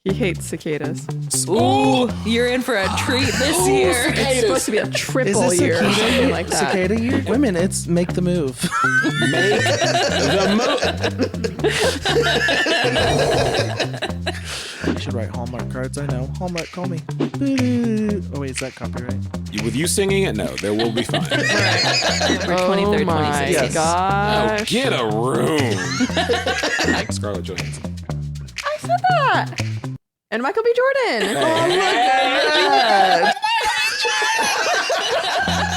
He hates cicadas. Ooh, you're in for a treat this year. It's supposed to be a triple year or something like that. Cicada year? Women, it's make the move. Make the You should write Hallmark cards. I know. Hallmark, call me. Oh, wait, is that copyright? With you singing it, no, there will be fine. For 23rd, my 26th. gosh. Oh, get a room. Scarlett Johansson. I said that. And Michael B. Jordan. Hey. Oh, look at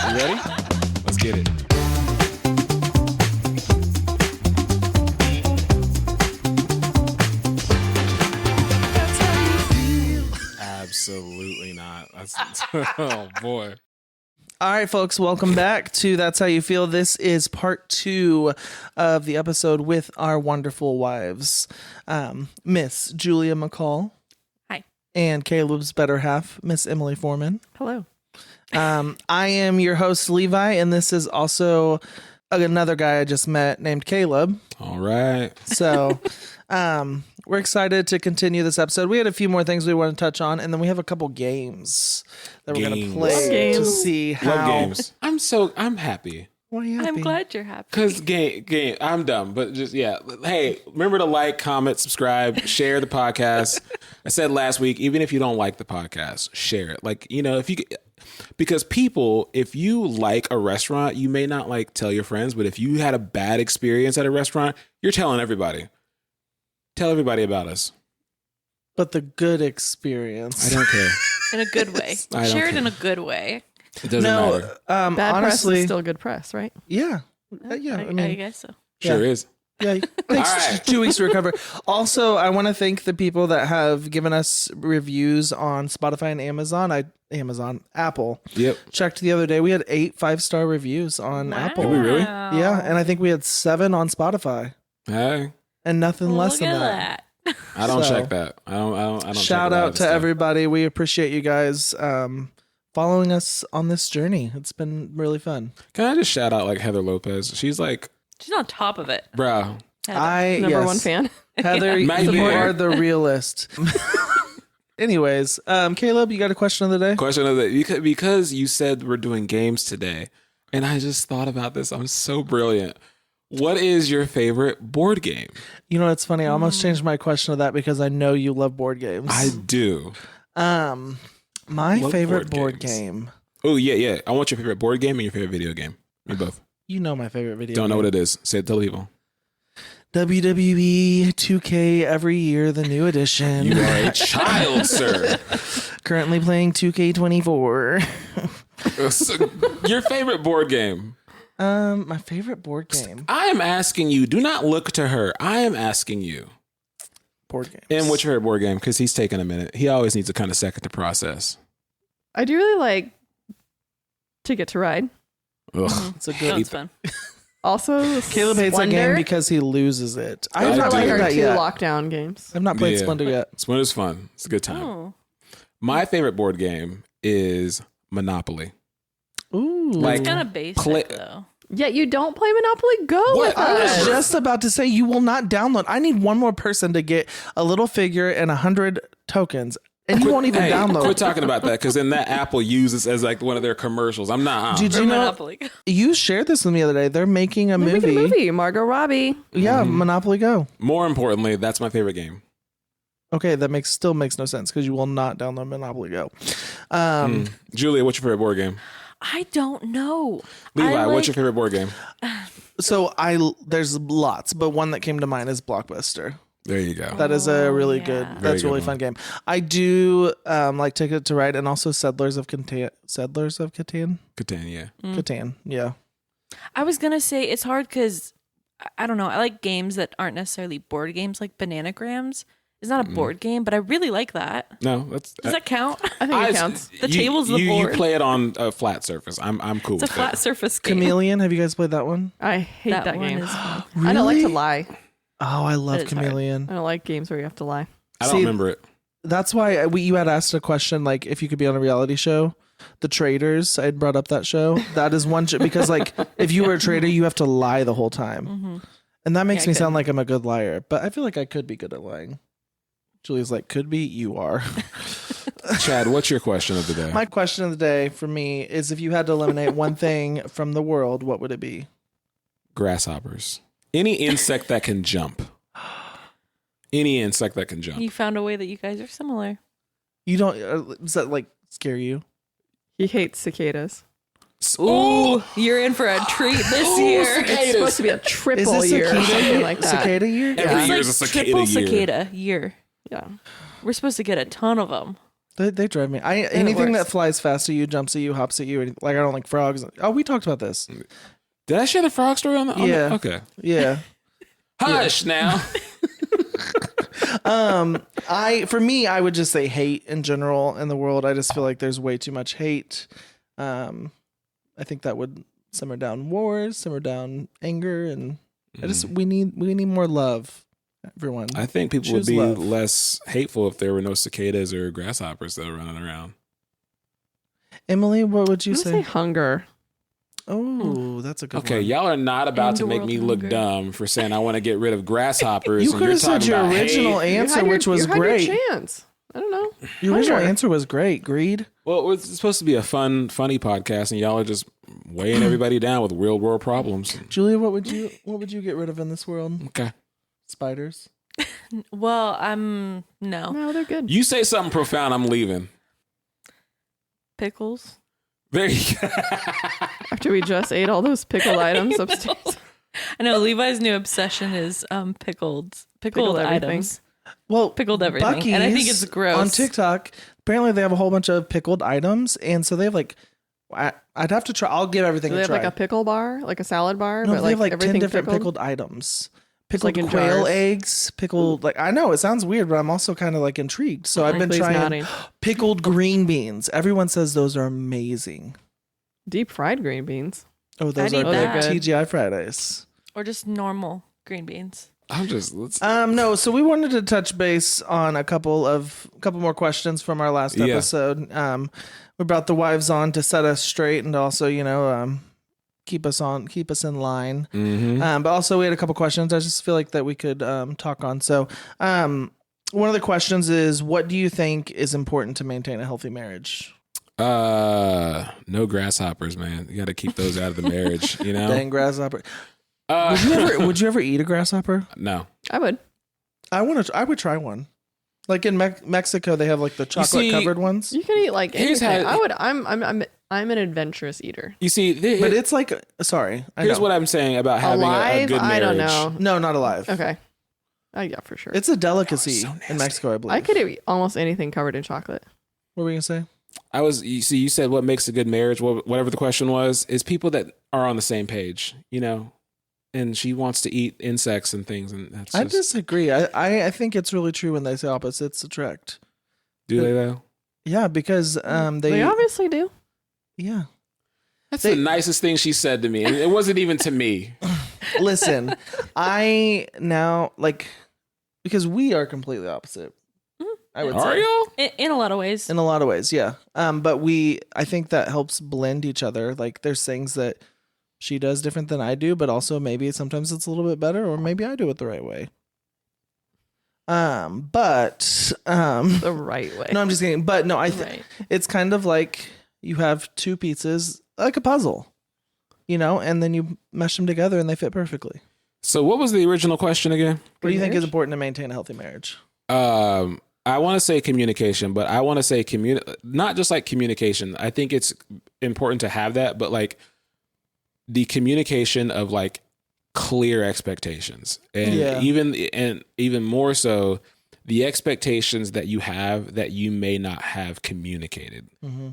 that. You ready? Let's get it. Absolutely not. Oh, boy. All right, folks, welcome back to That's How You Feel. This is part 2 of the episode with our wonderful wives, Miss Julia McCall. Hi. And Caleb's better half, Miss Emily Foreman. Hello. I am your host, Levi, and this is also another guy I just met named Caleb. All right. So we're excited to continue this episode. We had a few more things we want to touch on, and then we have a couple games that we're going to play to see how. Love games. I'm happy. Why are you happy? I'm glad you're happy. Because game, I'm dumb, but just, yeah. Hey, remember to like, comment, subscribe, share the podcast. I said last week, even if you don't like the podcast, share it. Like, you know, because people, if you like a restaurant, you may not like tell your friends, but if you had a bad experience at a restaurant, you're telling everybody. Tell everybody about us. But the good experience. I don't care. In a good way. I don't Share it care. in a good way. It doesn't matter. Bad honestly, press is still good press, right? yeah. I guess so. Sure yeah. is. Yeah, it takes All right. 2 weeks to recover. Also, I want to thank the people that have given us reviews on Spotify and Apple. Yep. Checked the other day, we had 8 5-star reviews on Apple. Did we really? Yeah, and I think we had 7 on Spotify, Hey, and nothing less Look than at that. I don't So, check that. I don't Shout check a lot out of to stuff. everybody. We appreciate you guys following us on this journey. It's been really fun. Can I just shout out like Heather Lopez? She's like, She's on top of it. bro. Number one fan. Heather, Might you be there. are the realist. Anyways, Caleb, you got a question of the day? Question of the because you said we're doing games today, and I just thought about this. I'm so brilliant. What is your favorite board game? You know, it's funny. I almost changed my question to that because I know you love board games. I do. My Love favorite board board games. game. Oh yeah. I want your favorite board game and your favorite video game. Me both. You know my favorite video. Don't know game. what it is. Say it to the people. WWE 2K every year, the new edition. You are a child, sir. Currently playing 2K24. Your favorite board game. My favorite board game. I am asking you. Do not look to her. I am asking you. Board games. And what's your favorite board game? Because he's taking a minute. He always needs a kind of second to process. I do really like Ticket to Ride. Ugh. It's a good. Sounds fun. Also, Caleb hates that Splendor. game because he loses it. I I have not do. played Our that 2 yet. lockdown games. I've not played Yeah. Splendor yet. Splinter's fun. It's a good time. Oh. My favorite board game is Monopoly. Ooh. Like, It's kind of basic, play- though. Yet you don't play Monopoly Go What? with I was us. just about to say you will not download. I need one more person to get a little figure and 100 tokens, and you won't even Hey, download. quit talking about that because then that Apple uses as like one of their commercials. I'm not. Did Or you know? Monopoly. You shared this with me the other day. They're making a They're movie. making a movie. Margot Robbie. Yeah, Monopoly Go. More importantly, that's my favorite game. Okay, that still makes no sense because you will not download Monopoly Go. Julia, what's your favorite board game? I don't know. Levi, what's your favorite board game? So there's lots, but one that came to mind is Blockbuster. There you go. That is a really yeah. good. Very That's a good really one. fun game. I do like Ticket to Ride and also Settlers of Catan. Catan, yeah. Catan. Yeah. I was going to say it's hard because, I don't know, I like games that aren't necessarily board games, like Bananagrams. It's not a board game, but I really like that. No, that's Does that count? I think it counts. The table's the you board. You play it on a flat surface. I'm cool It's a with flat that. surface game. Chameleon. Have you guys played that one? I hate that one game. is fun. I don't like to Really? lie. Oh, I love That is hard. Chameleon. I don't like games where you have to lie. I don't See, remember it. That's why you had asked a question like if you could be on a reality show. The Traders, I'd brought up that show. That is one show because like if you were a trader, you have to lie the whole time, and that makes Yeah, I me could. sound like I'm a good liar. But I feel like I could be good at lying. Julia's like, could be, you are. Chad, what's your question of the day? My question of the day for me is, if you had to eliminate one thing from the world, what would it be? Grasshoppers. Any insect that can jump. Any insect that can jump. You found a way that you guys are similar. You don't, does that like scare you? He hates cicadas. Ooh, you're in for a treat this year. It's supposed to be a Is triple this year or cicada, something like that. cicada year? Every It's year like is a cicada triple year. cicada year. Yeah. We're supposed to get a ton of them. They drive me. Anything that flies fast at you, jumps at you, hops at you. Like, I don't like frogs. Oh, we talked about this. Did I share the frog story on the? Yeah. Okay. Yeah. Hush now. For me, I would just say hate in general in the world. I just feel like there's way too much hate. I think that would simmer down wars, simmer down anger, and we need more love. Everyone, I think people would choose be love. less hateful if there were no cicadas or grasshoppers that are running around. Emily, what would you I'm gonna say? say hunger. Oh, that's a good Okay, one. y'all are not about End to make world me look hunger. dumb for saying I want to get rid of grasshoppers. You and could you're have said talking your about original hate. answer, which was you had great. Your chance. I don't know. Your original Hunger. answer was great. Greed. Well, it's supposed to be a funny podcast, and y'all are just weighing everybody down with real world problems. Julia, what would you get rid of in this world? Okay. Spiders. Well, no. No, they're good. You say something profound, I'm leaving. Pickles. There you go. After we just ate all those pickled items upstairs. I know Levi's new obsession is pickled Pickled everything. items. Well, Pickled everything. Buc-ee's And I think it's gross. on TikTok. Apparently, they have a whole bunch of pickled items, and so they have like. I'd have to try. I'll give everything Do they a have try. like a pickle bar, like a salad bar, No, but they have like 10 everything different pickled items. Pickled like in quail jars. eggs, pickled like I know it sounds weird, but I'm also kind of like intrigued. So I've been Please trying nodding. pickled green beans. Everyone says those are amazing. Deep fried green beans. Oh, those I'd are eat big that. TGI Fridays. Or just normal green beans. Let's. No, so we wanted to touch base on a couple more questions from our last Yeah. episode. We brought the wives on to set us straight and to also, keep us in line. But also we had a couple questions I just feel like that we could talk on. So, one of the questions is, what do you think is important to maintain a healthy marriage? No grasshoppers, man. You got to keep those out of the marriage, you know? Dang grasshopper. Would you ever eat a grasshopper? No. I would. I would try one. Like in Mexico, they have like the chocolate covered ones. You can eat like Here's anything. how- I would. I'm an adventurous eater. You see, But it's like, sorry. here's what I'm saying about having a Alive? good marriage. I don't know. No, not alive. Okay. Yeah, for sure. It's a delicacy so in nasty. Mexico, I believe. I could eat almost anything covered in chocolate. What were you gonna say? You said what makes a good marriage, whatever the question was, is people that are on the same page, you know? And she wants to eat insects and things, and that's I just, disagree. I think it's really true when they say opposites attract. do they though? Yeah, because They obviously do. yeah. That's the nicest thing she said to me, and it wasn't even to me. Listen, I now like because we are completely opposite. I would Are say y'all? In a lot of ways. in a lot of ways, yeah. But I think that helps blend each other. Like there's things that she does different than I do, but also maybe sometimes it's a little bit better, or maybe I do it the right way. But The right way. no, I'm just kidding. But no, Right. it's kind of like you have two pieces, like a puzzle, and then you mesh them together and they fit perfectly. So what was the original question again? What do you think is marriage? important to maintain a healthy marriage? I want to say communication, but I want to say not just like communication. I think it's important to have that, but like the communication of like clear expectations, and Yeah. even more so the expectations that you have that you may not have communicated.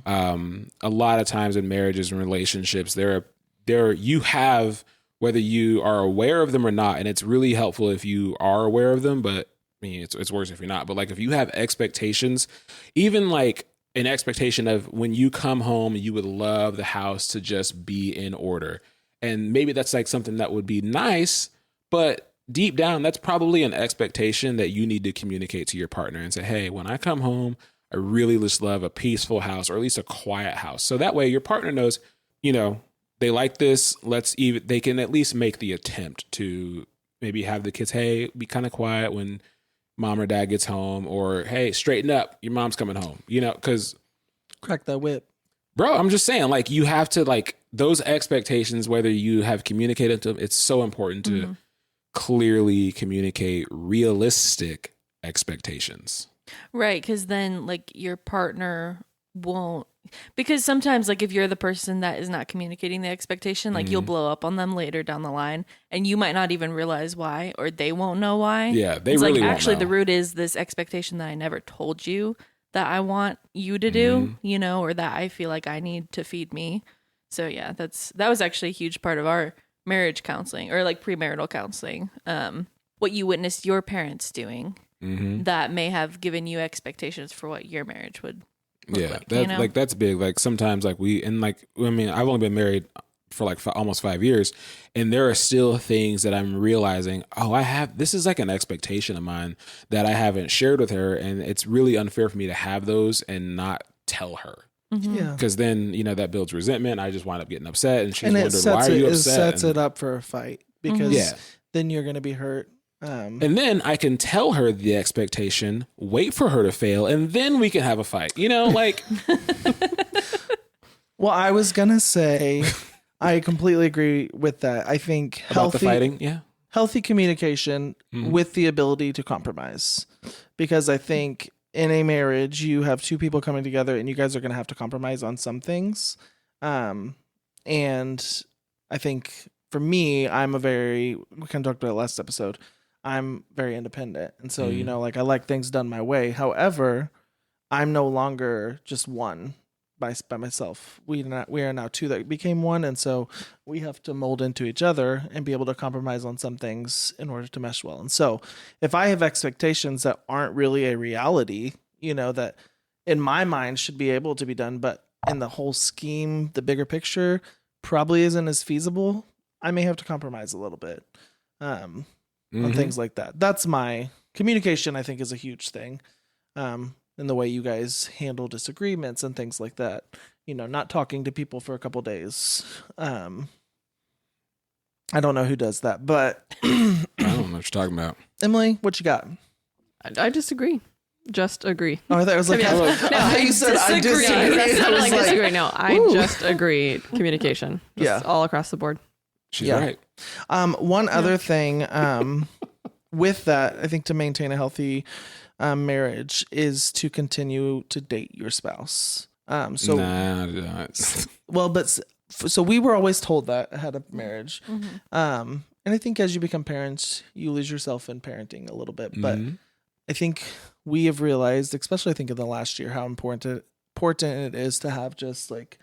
A lot of times in marriages and relationships, you have, whether you are aware of them or not, and it's really helpful if you are aware of them, but I mean, it's worse if you're not. But like if you have expectations, even like an expectation of when you come home, you would love the house to just be in order. And maybe that's like something that would be nice, but deep down, that's probably an expectation that you need to communicate to your partner and say, hey, when I come home, I really just love a peaceful house, or at least a quiet house. So that way your partner knows, they like this. They can at least make the attempt to maybe have the kids, hey, be kind of quiet when mom or dad gets home, or hey, straighten up, your mom's coming home, because Crack that whip. bro, I'm just saying, like, you have to, like, those expectations, whether you have communicated to them, it's so important to clearly communicate realistic expectations. Right, because then like your partner won't, because sometimes like if you're the person that is not communicating the expectation, like you'll blow up on them later down the line, and you might not even realize why, or they won't know why. Yeah, they it's really like won't actually know. the root is this expectation that I never told you that I want you to do, or that I feel like I need to feed me. So yeah, that was actually a huge part of our marriage counseling, or like premarital counseling. What you witnessed your parents doing that may have given you expectations for what your marriage would look like. Like that's big. Like sometimes like I've only been married for like almost 5 years, and there are still things that I'm realizing, this is like an expectation of mine that I haven't shared with her, and it's really unfair for me to have those and not tell her. Yeah. Because then, that builds resentment. I just wind up getting upset, and she's wondering, why are you upset? It sets it up for a fight, because then you're going to be hurt. And then I can tell her the expectation, wait for her to fail, and then we can have a fight. Like. Well, I was going to say, I completely agree with that. I think About the fighting, healthy communication with the ability to compromise. Because I think in a marriage, you have two people coming together, and you guys are going to have to compromise on some things. And I think for me, we kind of talked about it last episode, I'm very independent. And so, like I like things done my way. However, I'm no longer just one by myself. We are now two that became one. And so we have to mold into each other and be able to compromise on some things in order to mesh well. And so if I have expectations that aren't really a reality, that in my mind should be able to be done, but in the whole scheme, the bigger picture probably isn't as feasible, I may have to compromise a little bit. On things like that. That's my communication, I think, is a huge thing. In the way you guys handle disagreements and things like that. Not talking to people for a couple days. I don't know who does that, but I don't know what you're talking about. Emily, what you got? I disagree. Just agree. Oh, I thought it was like, you said I disagree. That's not I was like disagree. No, I just agree. Communication. Just all across the board. She's right. One other thing with that, I think to maintain a healthy marriage is to continue to date your spouse. So we were always told that ahead of marriage. And I think as you become parents, you lose yourself in parenting a little bit. But I think we have realized, especially I think in the last year, how important it is to have just like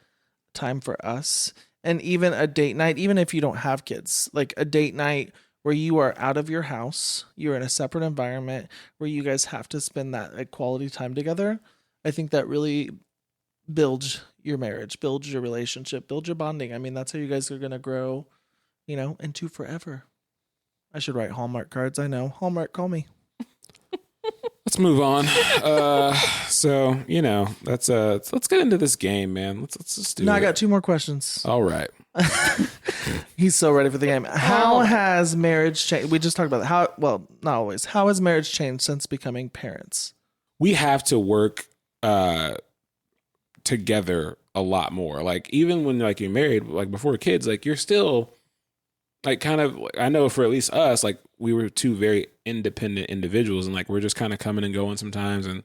time for us. And even a date night, even if you don't have kids, like a date night where you are out of your house, you're in a separate environment where you guys have to spend that like quality time together. I think that really builds your marriage, builds your relationship, builds your bonding. I mean, that's how you guys are going to grow, into forever. I should write Hallmark cards. I know. Hallmark, call me. Let's move on. So let's get into this game, man. Let's just do it. I got two more questions. All right. He's so ready for the game. How has marriage changed? We just talked about that. Not always. How has marriage changed since becoming parents? We have to work together a lot more. Like even when like you're married, like before kids, like you're still like kind of, I know for at least us, like we were two very independent individuals, and like we're just kind of coming and going sometimes, and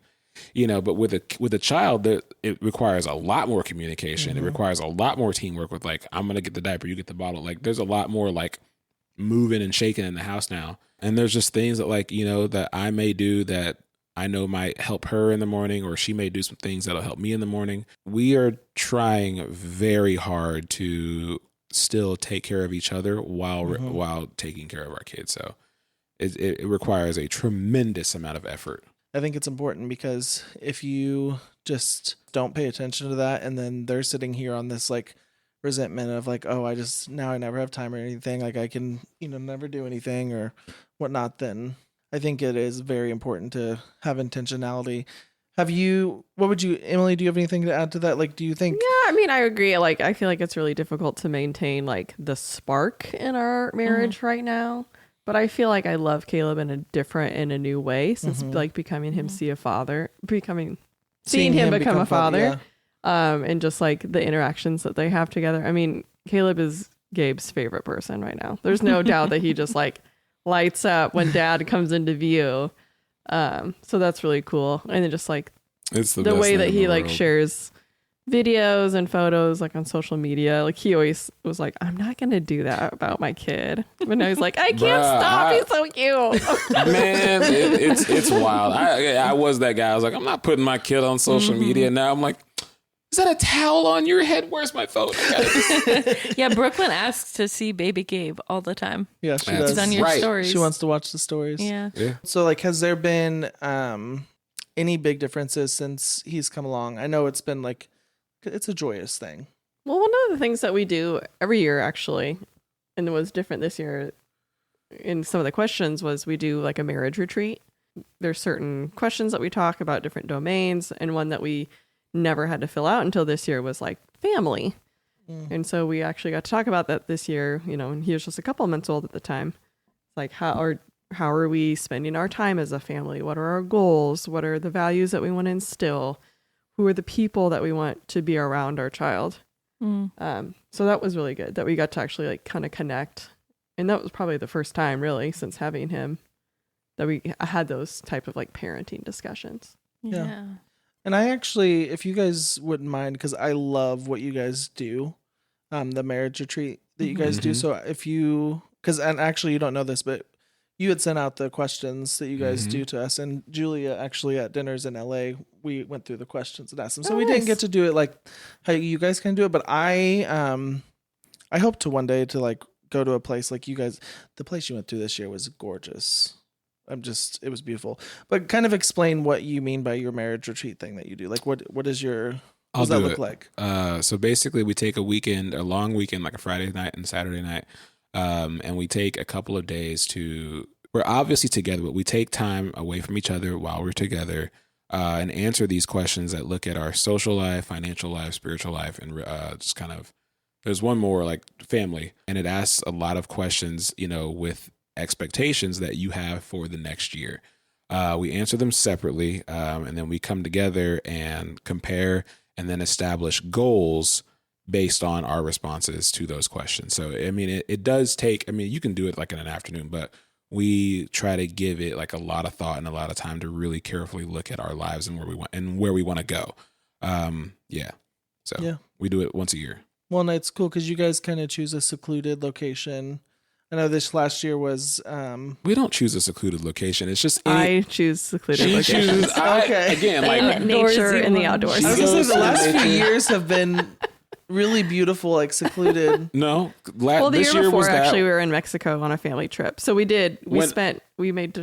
but with a child, it requires a lot more communication. It requires a lot more teamwork with like, I'm gonna get the diaper, you get the bottle. Like there's a lot more like moving and shaking in the house now, and there's just things that like that I may do that I know might help her in the morning, or she may do some things that'll help me in the morning. We are trying very hard to still take care of each other while taking care of our kids. So it requires a tremendous amount of effort. I think it's important because if you just don't pay attention to that, and then they're sitting here on this like resentment of like, oh, I never have time or anything, like I can, never do anything or whatnot, then I think it is very important to have intentionality. Emily, do you have anything to add to that? Like, do you think? Yeah, I mean, I agree. Like, I feel like it's really difficult to maintain like the spark in our marriage right now. But I feel like I love Caleb in a new way since like becoming him seeing him become a father. And just like the interactions that they have together. I mean, Caleb is Gabe's favorite person right now. There's no doubt that he just like lights up when dad comes into view. So that's really cool. And then just like it's the way that he like shares videos and photos like on social media. Like he always was like, I'm not gonna do that about my kid, but now he's like, I can't stop, he's so cute. Man, it's wild. I was that guy. I was like, I'm not putting my kid on social media. Now I'm like, is that a towel on your head? Where's my phone? Yeah, Brooklyn asks to see baby Gabe all the time. Yeah, she does. It's on your stories. She wants to watch the stories. Yeah. So like, has there been any big differences since he's come along? I know it's been like, it's a joyous thing. Well, one of the things that we do every year actually, and it was different this year in some of the questions, was we do like a marriage retreat. There's certain questions that we talk about different domains, and one that we never had to fill out until this year was like family. And so we actually got to talk about that this year, you know, and he was just a couple months old at the time. Like how are we spending our time as a family? What are our goals? What are the values that we want to instill? Who are the people that we want to be around our child? So that was really good that we got to actually like kind of connect. And that was probably the first time really since having him that we had those type of like parenting discussions. Yeah. And I actually, if you guys wouldn't mind, because I love what you guys do, the marriage retreat that you guys do. So if you, and actually you don't know this, but you had sent out the questions that you guys do to us, and Julia actually at dinners in LA, we went through the questions and asked them. So we didn't get to do it like how you guys can do it, but I hope to one day to like go to a place like you guys. The place you went to this year was gorgeous. It was beautiful. But kind of explain what you mean by your marriage retreat thing that you do. Like what does that look like? So basically we take a long weekend, like a Friday night and Saturday night. And we take a couple of days we're obviously together, but we take time away from each other while we're together, and answer these questions that look at our social life, financial life, spiritual life, and just kind of, there's one more like family, and it asks a lot of questions, you know, with expectations that you have for the next year. We answer them separately, and then we come together and compare and then establish goals based on our responses to those questions. So, I mean, it does take, I mean, you can do it like in an afternoon, but we try to give it like a lot of thought and a lot of time to really carefully look at our lives and where we want to go. So we do it once a year. Well, and it's cool because you guys kind of choose a secluded location. I know this last year was... we don't choose a secluded location. It's just... I choose secluded locations. Again, like... nature and the outdoors. I was going to say the last few yeyears have been really beautiful, like secluded. No. Well, the year before, actually, we were in Mexico on a family trip. So we did. We made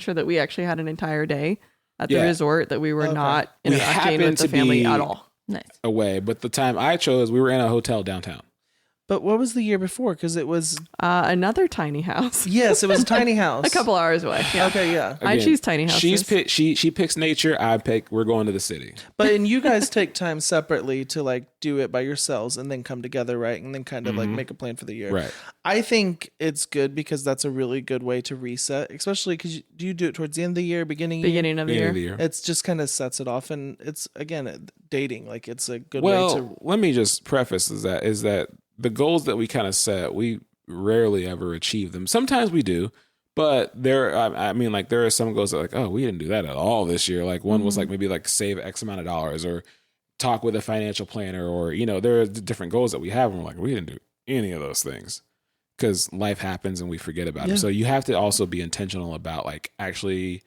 sure that we actually had an entire day at the resort, that we were not interacting with the family at all. Nice. Away. But the time I chose, we were in a hotel downtown. But what was the year before? Because it was... another tiny house. Yes, it was a tiny house. A couple hours away. Yeah. Okay, yeah. Again, I choose tiny houses. She picks nature. I pick, we're going to the city. And you guys take time separately to like do it by yourselves and then come together, right? And then kind of like make a plan for the year. Right. I think it's good because that's a really good way to reset, especially because do you do it towards the end of the year, beginning of the year? It's just kind of sets it off. And it's, again, dating. Like it's a good way to... Well, let me just preface is that the goals that we kind of set, we rarely ever achieve them. Sometimes we do, but there are some goals that like, oh, we didn't do that at all this year. Like one was like maybe like save X amount of dollars or talk with a financial planner, or, you know, there are different goals that we have. And we're like, we didn't do any of those things because life happens and we forget about it. So you have to also be intentional about like actually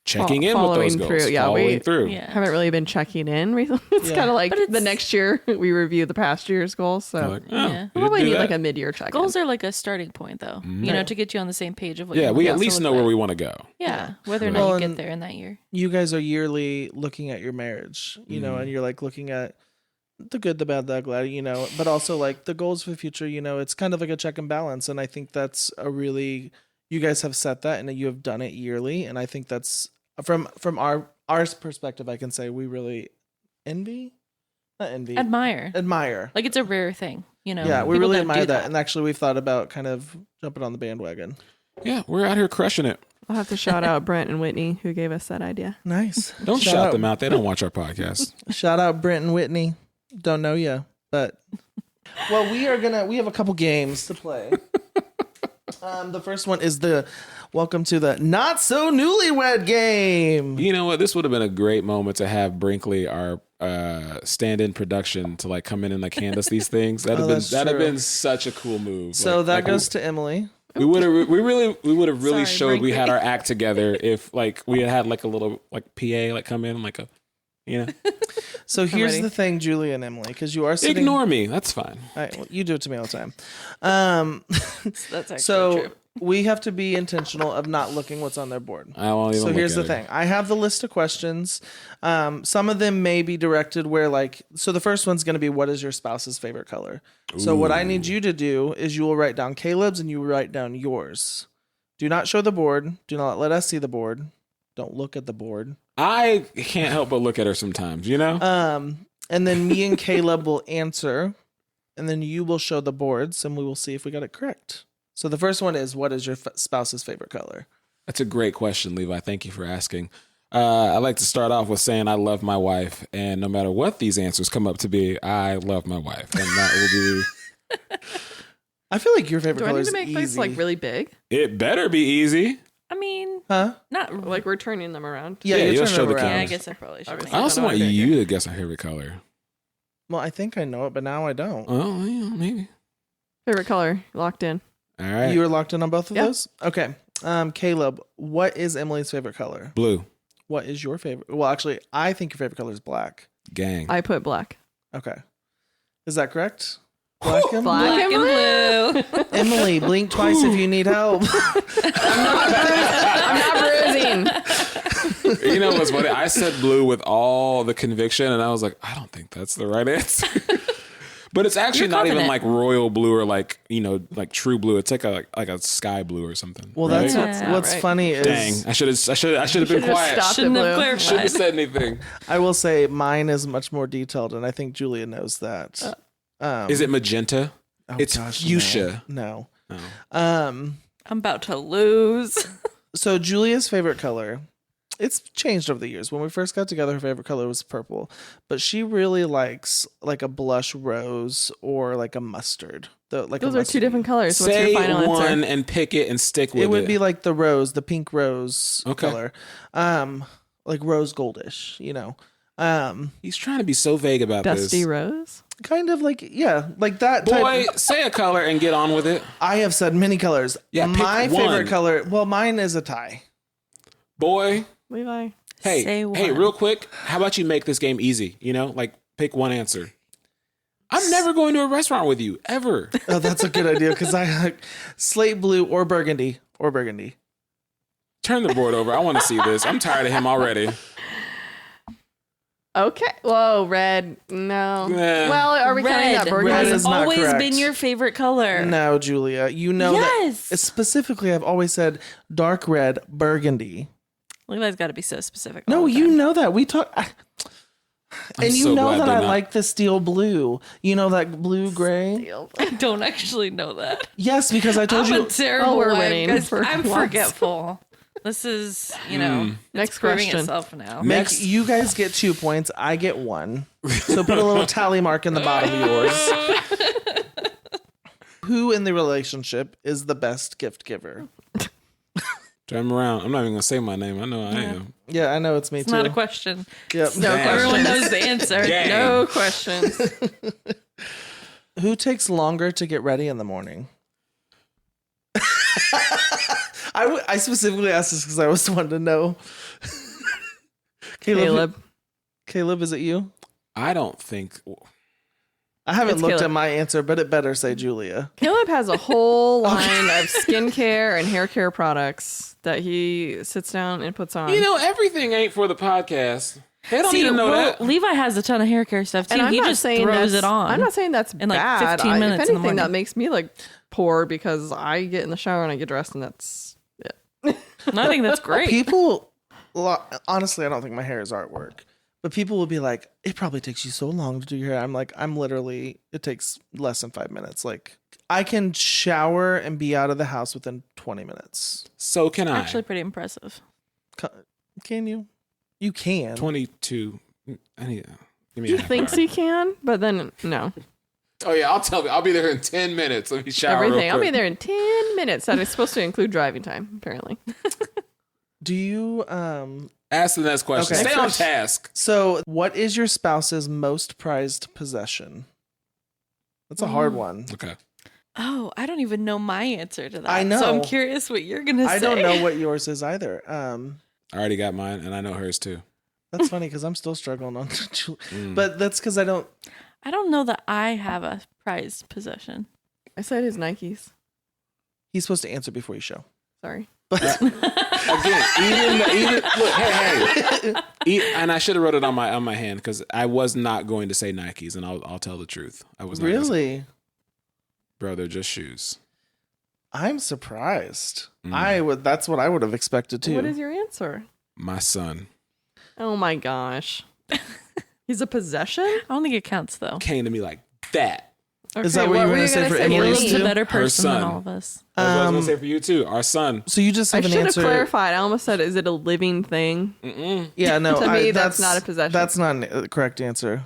checking in with those goals, following through. Yeah. Haven't really been checking in recently. It's kind of like the next year we review the past year's goals. So like, probably need like a mid-year check. Goals are like a starting point, though. You know, to get you on the same page of what. Yeah, we at least know where we want to go. Yeah, whether or not you get there in that year. You guys are yearly looking at your marriage, you know, and you're like looking at the good, the bad, the ugly, you know, but also like the goals for the future. You know, it's kind of like a check and balance, and I think that's you guys have set that, and you have done it yearly, and I think that's. From our perspective, I can say we really admire. Like it's a rare thing. You know, Yeah, we people really don't do admire that. And actually, we've thought about kind of jumping on the bandwagon. Yeah, we're out here crushing it. I'll have to shout out Brent and Whitney who gave us that idea. Nice. Don't shout them out. They don't watch our podcast. Shout out Brent and Whitney. Don't know you, but well, we have a couple games to play. The first one is welcome to the not so newlywed game. You know what? This would have been a great moment to have Brinkley, our stand-in production, to like come in and like hand us these things. That'd have been such a cool move. So that goes to Emily. We would have really Sorry, showed we Brinkley. had our act together if like we had like a little like PA like come in like a, you know. So here's ready. the thing, Julie and Emily, because you are sitting. Ignore me. That's fine. All right, well, you do it to me all the time. That's actually So true. we have to be intentional of not looking what's on their board. I won't even So look here's at the it. thing. I have the list of questions. Some of them may be directed where so the first one's going to be, what is your spouse's favorite color? So what I need you to do is you will write down Caleb's and you will write down yours. Do not show the board. Do not let us see the board. Don't look at the board. I can't help but look at her sometimes, you know? And then me and Caleb will answer, and then you will show the boards and we will see if we got it correct. So the first one is, what is your spouse's favorite color? That's a great question, Levi. Thank you for asking. I'd like to start off with saying I love my wife, and no matter what these answers come up to be, I love my wife, and that will be. I feel like your favorite Do I color need is to make easy. this like really big? It better be easy. I mean, Huh? not Like we're turning them around. Yeah, Yeah, you're you'll turning show them the around. Yeah, I cameras. guess I probably should. Obviously. I also don't want know. you to guess my favorite color. Well, I think I know it, but now I don't. Oh, yeah, maybe. Favorite color locked in. All right. You were locked in on both of Yeah. those? Okay. Caleb, what is Emily's favorite color? Blue. What is your favorite? Well, actually, I think your favorite color is black. Gang. I put black. Okay. Is that correct? Black and Black blue? Black and blue. Emily, blink twice if you need help. I'm not bruising. You know what's funny? I said blue with all the conviction, and I was like, I don't think that's the right answer. But it's actually You're not even confident. like royal blue or like, you know, like true blue. It's like a sky blue or something. Well, right? that's Yeah. what's Right. funny is Dang. I should have been Should've quiet. stopped Shouldn't at have blue. clarified. Shouldn't have said anything. I will say mine is much more detailed, and I think Julia knows that. Is it magenta? Oh, It's gosh, fuchsia. No. Oh. Um. I'm about to lose. So Julia's favorite color, it's changed over the years. When we first got together, her favorite color was purple, but she really likes like a blush rose or like a mustard. Those are two different colors. What's Say your final one answer? and pick it and stick with it. It would be like the rose, the pink rose Okay. color, like rose goldish. You know, He's trying to be so vague about Dusty this. rose. kind of like like that. Boy, Type. say a color and get on with it. I have said many colors. Yeah, pick my one. favorite color. Well, mine is a tie. Boy, Levi. Say hey, one. real quick, how about you make this game easy? You know, like pick one answer. I'm never going to a restaurant with you ever. Oh, that's a good idea because I like slate blue or burgundy or burgundy. Turn the board over. I want to see this. I'm tired of him already. Okay. Whoa, red. No. Nah. Well, are we counting that Red burgundy? Red has is not always correct. been your favorite color. No, Julia, you know Yes. that specifically. I've always said dark red, burgundy. Levi's got to be so specific. No, all the you time. know that we talk, and you so know glad that they're I not. like the steel blue. You know that blue gray. I don't actually know that. Yes, because I told I'm you. a terrible Oh, we're wife, winning guys. for I'm once. forgetful. This is, you know, Next it's proving question. itself now. Next. You guys get 2 points. I get 1. So put a little tally mark in the bottom of yours. Who in the relationship is the best gift giver? Turn around. I'm not even going to say my name. I know I am. Yeah, I know it's me It's too. not a question. Yep. No Dang. Everyone questions. knows the answer. Dang. No questions. Who takes longer to get ready in the morning? I specifically asked this because I was wanting to know. Caleb, is it you? I don't think. I haven't It's looked Caleb. at my answer, but it better say Julia. Caleb has a whole line of skincare and hair care products that he sits down and puts on. You know, everything ain't for the podcast. They don't See, even know well, that. Levi has a ton of hair care stuff too. and I'm He not just saying throws that's- it on. I'm not saying that's in like bad. 15 minutes If in the anything, that morning. makes me like poor because I get in the shower and I get dressed, and that's And I think that's great. People, honestly, I don't think my hair is artwork. But people will be like, it probably takes you so long to do your hair. I'm like, it takes less than 5 minutes. Like, I can shower and be out of the house within 20 minutes. So can I. Actually, pretty impressive. Can you? You can. 22. I need. Give me He a half thinks hour. he can, but then no. Oh yeah, I'll be there in 10 minutes. Let me shower. Everything. real I'll be quick. there in 10 minutes. That is supposed to include driving time, apparently. Do you Ask the next question. Okay. Stay on task. So, what is your spouse's most prized possession? That's a hard one. Okay. Oh, I don't even know my answer to that. I know. So I'm curious what you're going to say. I don't know what yours is either. I already got mine, and I know hers too. That's funny because I'm still struggling on, but that's because I don't. I don't know that I have a prized possession. I said his Nikes. He's supposed to answer before you show. Sorry. But Again, even look, hey, and I should have wrote it on my hand because I was not going to say Nikes, and I'll tell the truth. I was not gonna say- really, bro, they're just shoes. I'm surprised. That's what I would have expected too. What is your answer? My son Oh my gosh. He's a possession? I don't think it counts, though. came to me like that. Okay, Is that what you were were gonna say for gonna Emily's He's too? a better person than son. all of us. That's what I was gonna say for you too. Our son. So you just I have an should have answer. clarified. I almost said, is it a living thing? Yeah, no. To me, that's not a possession. That's not a correct answer.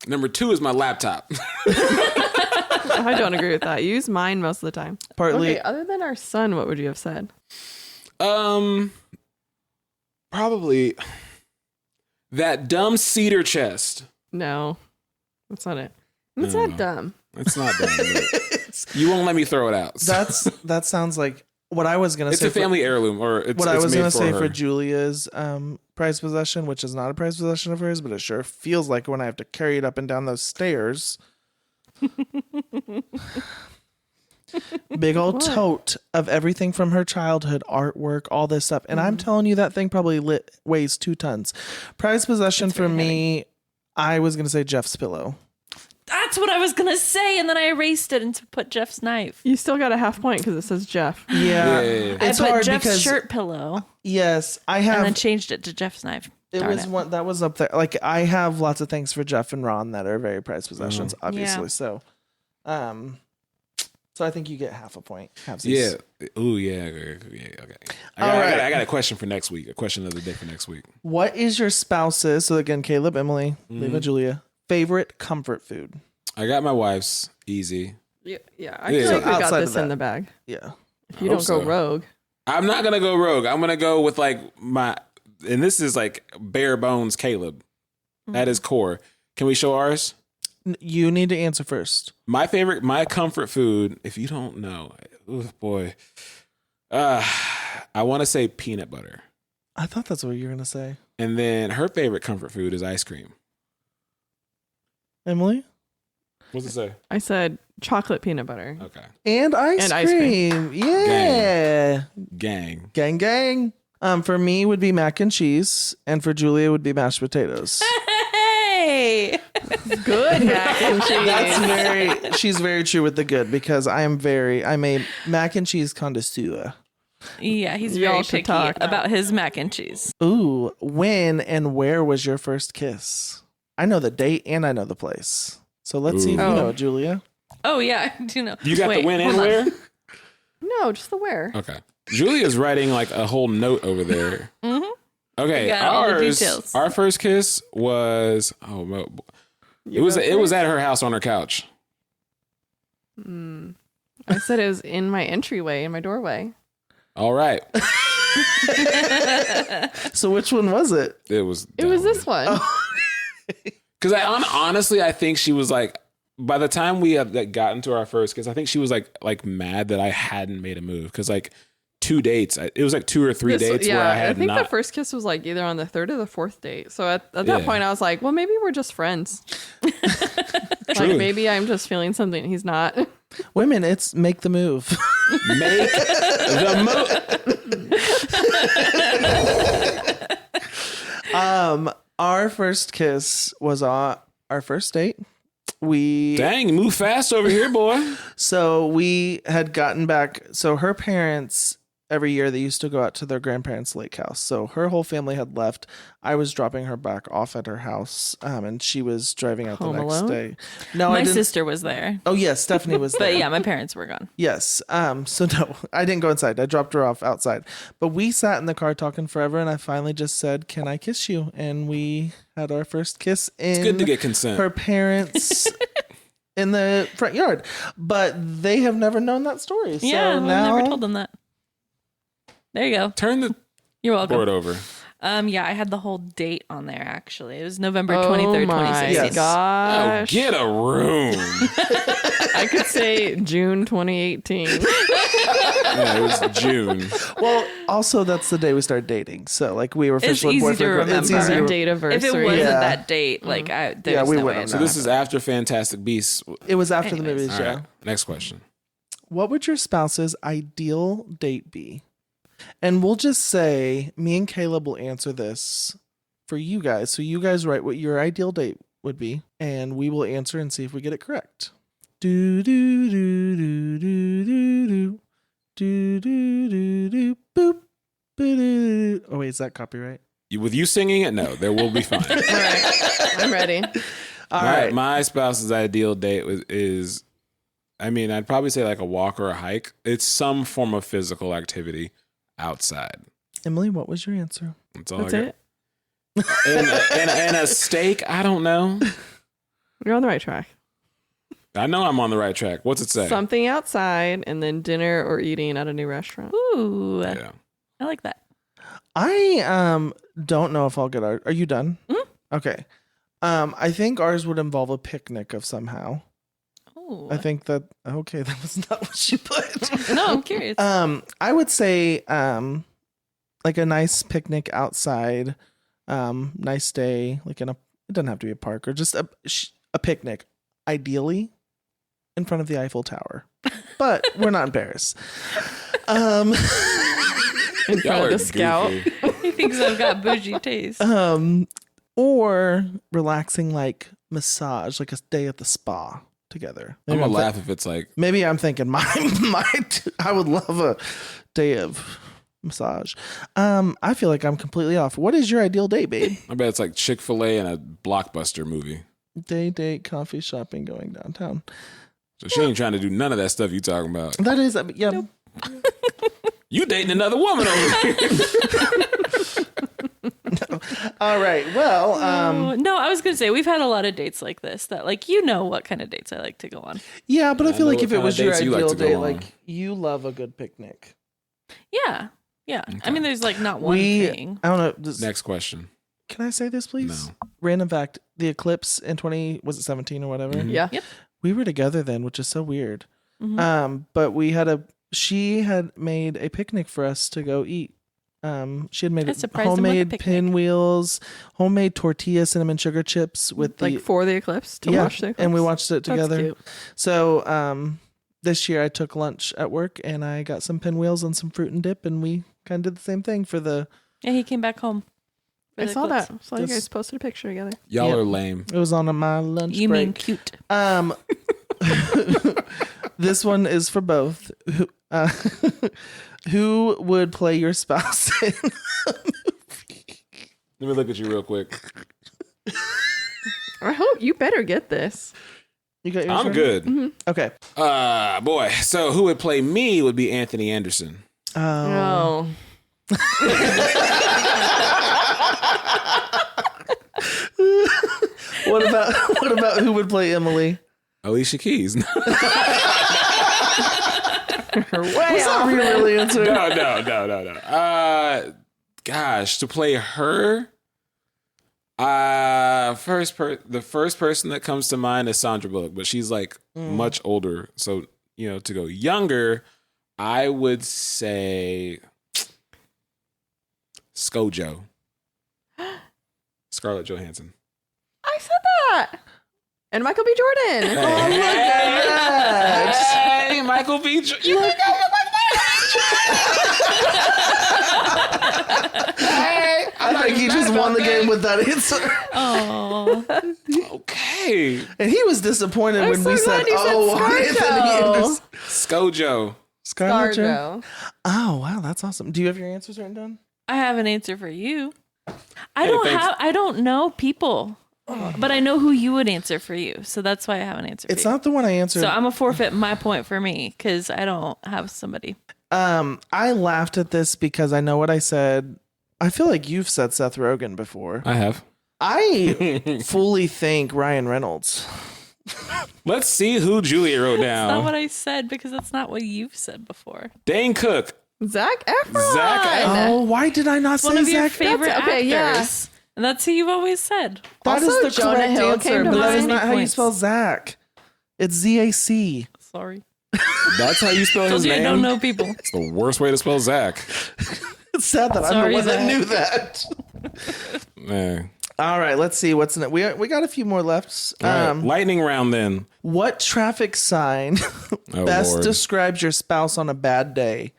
Number 2 is my laptop. I don't agree with that. You use mine most of the time. Partly. Okay, other than our son, what would you have said? Probably that dumb cedar chest. No, that's not it. It's No. not dumb. It's not dumb. but you won't let me throw it out. That sounds like what I was gonna It's say. a family heirloom, or it's What I it's was made gonna say her. for Julia's prized possession, which is not a prized possession of hers, but it sure feels like when I have to carry it up and down those stairs. Big old What? tote of everything from her childhood, artwork, all this stuff. And I'm telling you, that thing probably weighs 2 tons. Prized possession It's for very me, I was going to say Jeff's pillow. That's what I was going to say, and then I erased it and to put Jeff's knife. You still got a half point because it says Jeff. Yeah. Yeah. It's I put hard Jeff's because, shirt pillow yes, I and then have, changed it to Jeff's knife. it Darn was one that was up there. Like, I have lots of things for Jeff and Ron that are very prized possessions, obviously. Yeah. So I think you get half a point. Yeah. Ooh, yeah. Okay. All right. I got a question for next week. A question of the day for next week. What is your spouse's, so again, Caleb, Emily, Levi, Julia, favorite comfort food? I got my wife's easy. Yeah, I Yeah. feel like we got Outside this of that. in the bag. Yeah. If you hope don't go so. rogue. I'm not gonna go rogue. I'm gonna go with like and this is like bare bones Caleb at his core. Can we show ours? You need to answer first. My comfort food, if you don't know, oh boy, I want to say peanut butter. I thought that's what you were going to say. And then her favorite comfort food is ice cream. Emily? What's it say? I said chocolate peanut butter. Okay. And ice And ice cream. Yeah. Gang. Gang, gang. For me would be mac and cheese, and for Julia would be mashed potatoes. Hey! Good mac and cheese. She's very true with the good because I'm a mac and cheese connoisseur. Yeah, he's Y'all very should picky talk. about his mac and cheese. Ooh, when and where was your first kiss? I know the date and I know the place. So let's see if you Ooh. know, Julia. Oh, yeah, I do know. You got Wait, the win and hold on. where? No, just the where. Okay. Julia's writing like a whole note over there. Mhm. Okay, You got all the ours. details. Our first kiss was it was at her house on her couch. I said it was in my entryway, in my doorway. All right, So which one was it? it was. It was this one. Because honestly, I think she was like, by the time we had gotten to our first kiss, I think she was like mad that I hadn't made a move. Because like 2 dates, it was like 2 or 3 dates where I had think not. the first kiss was like either on the 3rd or the 4th date. So at that Yeah. point, I was like, well, maybe we're just friends. True. Like maybe I'm just feeling something he's not. Women, it's make the move. Make the move. Our first kiss was on our first date. Dang, move fast over here, boy. So we had gotten back. So her parents every year they used to go out to their grandparents' lake house. So her whole family had left. I was dropping her back off at her house, and she was driving out Home the next alone? day. No, I My didn't. sister was there. Oh yes, Stephanie was there. But yeah, my parents were gone. Yes. So no, I didn't go inside. I dropped her off outside. But we sat in the car talking forever, and I finally just said, "Can I kiss you?" And we had our first kiss in It's good to get consent. her parents' in the front yard. But they have never known that story. So Yeah, I now never told them that. There you go. Turn the You're welcome. board over. Yeah, I had the whole date on there actually. It was November Oh 23rd, my 2016. Yes. Oh, gosh. get a room. I could say June 2018. Yeah, it was June. Well, also that's the day we started dating. So like we were It's officially easy to boyfriend. It's remember. easy to Date If it anniversary. wasn't Yeah. that date, like there's Yeah, we no wouldn't way. have So this is after Fantastic Beasts. It was after the Anyways. movies, All yeah. right, next question. What would your spouse's ideal date be? And we'll just say me and Caleb will answer this for you guys. So you guys write what your ideal date would be, and we will answer and see if we get it correct. Do do do do do do do do do do do boop. Ba-do. Oh wait, is that copyright? With you singing it, no, there will be fine. All right. I'm ready. All right. My spouse's ideal date is, I mean, I'd probably say like a walk or a hike. It's some form of physical activity outside. Emily, what was your answer? That's all That's I got. it. And a steak? I don't know. You're on the right track. I know I'm on the right track. What's it say? Something outside and then dinner or eating at a new restaurant. Ooh, Yeah. I like that. I don't know if I'll get ours. Are you done? Mhm. Okay. I think ours would involve a picnic of somehow. Ooh. I think that okay, that was not what she put. No, I'm curious. I would say like a nice picnic outside, nice day, like in a it doesn't have to be a park or just a picnic, ideally in front of the Eiffel Tower. But we're not in Paris. In Y'all front are of the scout. goofy. He thinks I've got bougie taste. Or relaxing like massage, like a day at the spa together. I'm Maybe gonna thi- laugh if it's like, Maybe I'm thinking I would love a day of massage. I feel like I'm completely off. What is your ideal date, babe? I bet it's like Chick-fil-A and a Blockbuster movie. Day date, coffee shopping, going downtown. So she ain't trying to do none of that stuff you talking about. That is, yeah. You dating another woman over here. All right. Well, No, I was gonna say we've had a lot of dates like this that like what kind of dates I like to go on. yeah, but I feel know like what if it kind of was your dates you like ideal to go date, on. like you love a good picnic. Yeah. I mean, there's like not one thing. I don't know. Next question. Can I say this, please? No. Random fact: the eclipse in 17 or whatever. Mhm. Yeah. Yep. We were together then, which is so weird. Mhm. But she had made a picnic for us to go eat. She had made I surprised him with a homemade picnic. pinwheels, homemade tortilla cinnamon sugar chips with Like for the eclipse to watch the eclipse. and we watched it That's together. cute. So this year I took lunch at work and I got some pinwheels and some fruit and dip, and we kind of did the same thing for the. Yeah, he came back home. for I the saw eclipse. that. Saw you Just- guys posted a picture together. Y'all Yep. are lame. It was on my lunch You break. mean cute? This one is for both. Who would play your spouse in? Let me look at you real quick. I hope you better get this. You got yours I'm ready? good. Okay. Boy. So who would play me would be Anthony Anderson. Oh. What about who would play Emily? Alicia Keys. Way What's off. that really answer? No. Gosh, to play her. The first person that comes to mind is Sandra Bullock, but she's like much older. So, to go younger, I would say ScarJo. Scarlett Johansson. I said that. And Michael B. Jordan. Hey, Michael B. You look I think he just won the game with that answer. Oh, okay. And he was disappointed I'm when so we glad said, you said Anthony ScarJo. Anderson. ScarJo. Scarlett Johansson. Scarjo. Oh wow, that's awesome. Do you have your answers written down? I have an answer for you. Thanks. I don't know people, but I know who you would answer for you. So that's why I have an answer for It's you. not the one I answered. So I'm a forfeit my point for me because I don't have somebody. I laughed at this because I know what I said. I feel like you've said Seth Rogen before. I have. I fully think Ryan Reynolds. Let's see who Julia wrote That's not down. what I said because that's not what you've said before. Dane Cook. Zac Efron. Zac Efron. Oh, why did I not One say of your Zac? favorite That's- okay, actors. yeah. And that's who you've always said. That is Also, the Jonah correct Hill answer, came to but that is mind. not how you Points. spell Zach. It's Z-A-C. Sorry. That's how you spell his Told you I name. don't know people. It's the worst way to spell Zach. It's sad that I'm Sorry, the one that Zach. knew that. Man. All right, let's see what's in it. We got a few more left. All right, lightning round then. What traffic sign Oh, best Lord. describes your spouse on a bad day?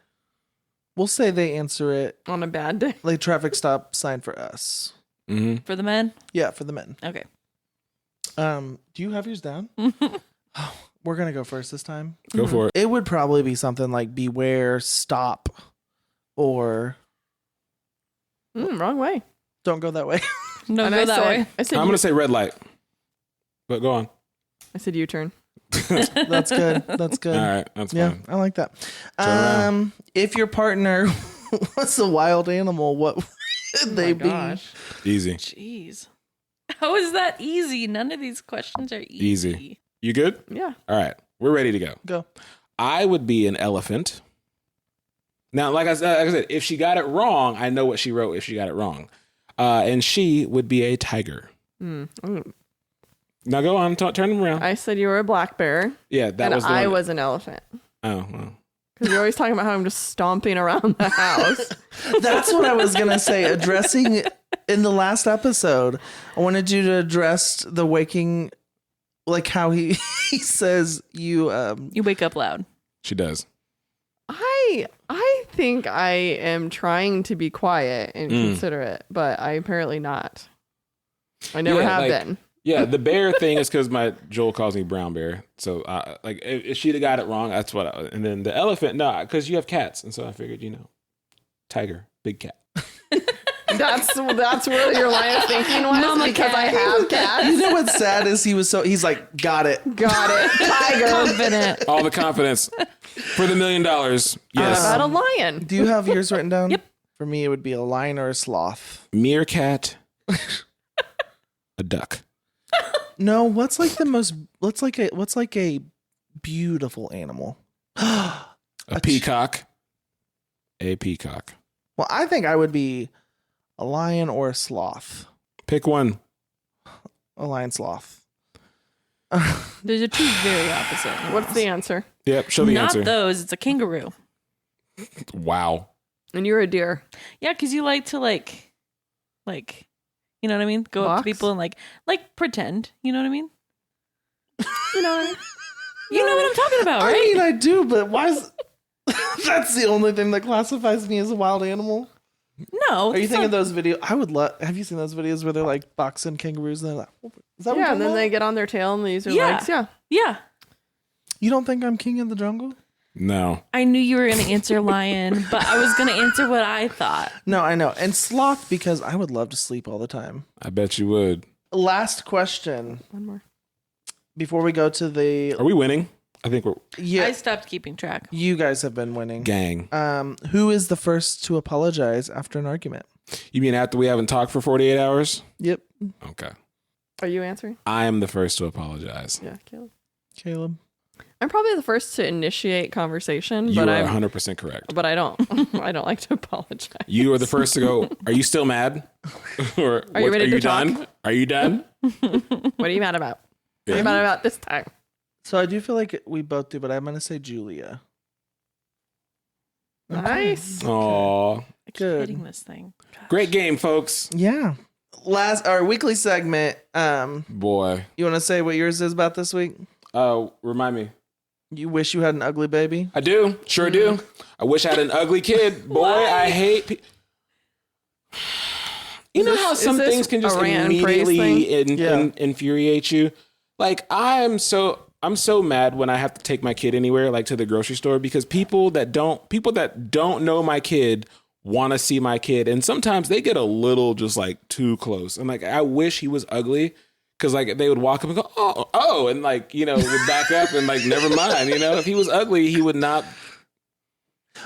We'll say they answer it On a bad day. like traffic stop sign for us. Mm-hmm. For the men? Yeah, for the men. Okay. Do you have yours down? Oh, we're gonna go first this time. Go for it. It would probably be something like beware, stop, or Wrong way. don't go that way. No, And go I that said, way. I said, I'm going to say red light. But go on. I said U-turn. That's good. That's good. All right. That's Yeah, fine. I like that. around. If your partner was a wild animal, what would they be? Gosh. Easy. Jeez. How is that easy? None of these questions are easy. Easy. You good? Yeah. All right. We're ready to go. Go. I would be an elephant. Now, like I said, if she got it wrong, I know what she wrote if she got it wrong. And she would be a tiger. Now go on, turn them around. I said you were a black bear, Yeah, that and was the I one. was an elephant. Oh, well. Because you're always talking about how I'm just stomping around the house. That's what I was gonna say. Addressing in the last episode, I wanted you to address the waking, like how he says you. You wake up loud. She does. I think I am trying to be quiet and considerate, but I apparently not. I never have been. Yeah, the bear thing is because my Joel calls me brown bear. So, like, if she'd have got it wrong, that's what. And then the elephant, no, because you have cats, and so I figured, tiger, big cat. That's where your line of thinking was Mama because cat. I have cats. You know what's sad is he's like, got it. Got it. Tiger. Confident. All the confidence for the $1 million. Yes, About a lion. Do you have yours written down? Yep. For me, it would be a lion or a sloth. meerkat, a duck. No, what's like a beautiful animal? A peacock. A peacock. Well, I think I would be a lion or a sloth. Pick one. A lion sloth. Those are two very opposite. What's the answer? Yep, show the Not answer. those. It's a kangaroo. Wow. And you're a deer. Yeah, because you like to like, you know what I mean? Go up Box? to people and like pretend. You know what I mean? You know, You know what I'm talking about, I right? mean, I do, but why is that's the only thing that classifies me as a wild animal? No. Are you it's thinking of not- those videos? I would love. Have you seen those videos where they're like boxing kangaroos and they're like, is that what yeah, you're and then talking they about? get on their tail and they use their Yeah. legs. Yeah. Yeah. You don't think I'm king of the jungle? No. I knew you were going to answer lion, but I was going to answer what I thought. No, I know. And sloth because I would love to sleep all the time. I bet you would. Last question One more. before we go to the Are we winning? I think we're I stopped keeping track. You guys have been winning. gang. Who is the first to apologize after an argument? You mean after we haven't talked for 48 hours? Yep, Okay. Are you answering? I am the first to apologize. Yeah, Caleb. Caleb. I'm probably the first to initiate conversation, You but are I'm 100% correct. but I don't like to apologize. You are the first to go, are you still mad? Or Are you ready to done? talk? Are you done? What are you mad about? What are you mad about this time? So I do feel like we both do, but I'm going to say Julia. Nice. Aw. I keep Good. hitting this thing. Gosh. Great game, folks. Yeah. Our weekly segment. Boy. You want to say what yours is about this week? Remind me. You wish you had an ugly baby. I do. Sure do. I wish I had an ugly kid. Boy, I hate You know how some is this things can just a rant and praise immediately Yeah. infuriate you? Like, I am so... I'm so mad when I have to take my kid anywhere, like to the grocery store, because people that don't know my kid want to see my kid, and sometimes they get a little just like too close. And like, I wish he was ugly, because like they would walk up and go, oh, and like, you know, would back up and like, never mind. You know, if he was ugly, he would not.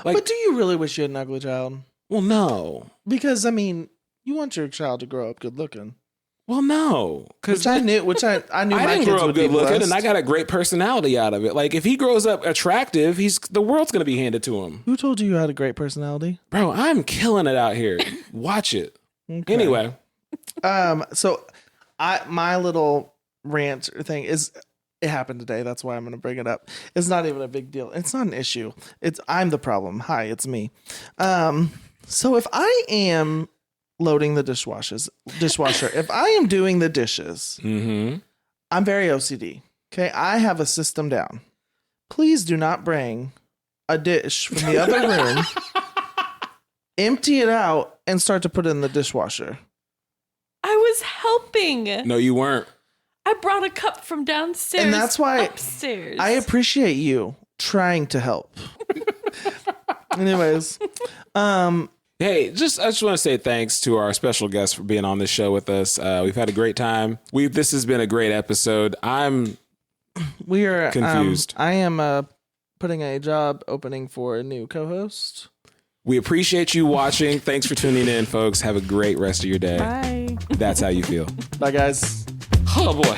Like, but do you really wish you had an ugly child? Well, no, because I mean, you want your child to grow up good looking. Well, no, because I knew my didn't kids grow up would be good looking, blessed. and I got a great personality out of it. Like, if he grows up attractive, the world's gonna be handed to him. Who told you had a great personality? Bro, I'm killing it out here. Watch it. Okay. Anyway, so my little rant thing is, it happened today. That's why I'm going to bring it up. It's not even a big deal. It's not an issue. I'm the problem. Hi, it's me. So if I am loading the dishwasher, if I am doing the dishes, I'm very OCD. Okay, I have a system down. Please do not bring a dish from the other room, empty it out, and start to put it in the dishwasher. I was helping. No, you weren't. I brought a cup from downstairs. And that's why upstairs. I appreciate you trying to help. Anyways, hey, I just want to say thanks to our special guest for being on this show with us. We've had a great time. This has been a great episode. We are confused. I am putting a job opening for a new co-host. We appreciate you watching. Thanks for tuning in, folks. Have a great rest of your day. Bye. That's how you feel. Bye, guys. Oh boy.